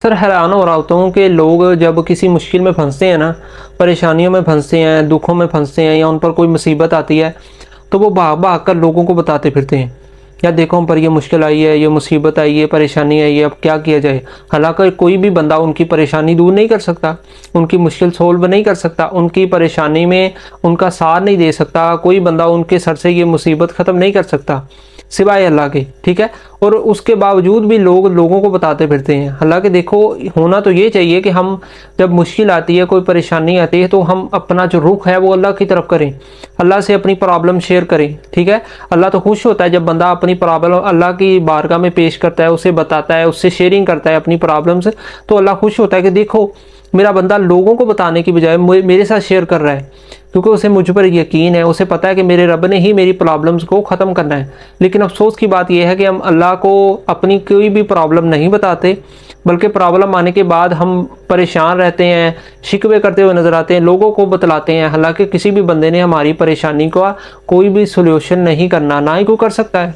Sir हैरान हो रहा होता हूँ कि लोग जब किसी मुश्किल में फंसते हैं ना, परेशानियों में फंसते हैं, दुखों में फंसते हैं या उन पर कोई मुसीबत आती है, तो वो भाग भाग कर लोगों को बताते फिरते हैं। या देखो हम पर ये मुश्किल आई है, ये मुसीबत आई है, परेशानी आई है, अब क्या किया जाए। हालांकि कोई भी बंदा उनकी परेशानी दूर नहीं कर सकता, उनकी मुश्किल सोल्व नहीं कर सकता, उनकी परेशानी में उनका साथ नहीं दे सकता। कोई बंदा उनके सर से ये मुसीबत ख़त्म नहीं कर सकता सिवाय अल्लाह के, ठीक है। और उसके बावजूद भी लोग लोगों को बताते फिरते हैं। हालांकि देखो, होना तो ये चाहिए कि हम जब मुश्किल आती है, कोई परेशानी आती है, तो हम अपना जो रुख है वो अल्लाह की तरफ करें, अल्लाह से अपनी प्रॉब्लम शेयर करें, ठीक है। अल्लाह तो खुश होता है जब बंदा अपनी प्रॉब्लम अल्लाह की बारगाह में पेश करता है, उसे बताता है, उससे शेयरिंग करता है अपनी प्रॉब्लम से। तो अल्लाह खुश होता है कि देखो मेरा बंदा लोगों को बताने की बजाय मेरे साथ शेयर कर रहा है, क्योंकि उसे मुझ पर यकीन है, उसे पता है कि मेरे रब ने ही मेरी प्रॉब्लम्स को ख़त्म करना है। लेकिन अफसोस की बात यह है कि हम अल्लाह को अपनी कोई भी प्रॉब्लम नहीं बताते, बल्कि प्रॉब्लम आने के बाद हम परेशान रहते हैं, शिकवे करते हुए नज़र आते हैं, लोगों को बतलाते हैं। हालांकि किसी भी बंदे ने हमारी परेशानी का कोई भी सोल्यूशन नहीं करना, ना ही कोई कर सकता है।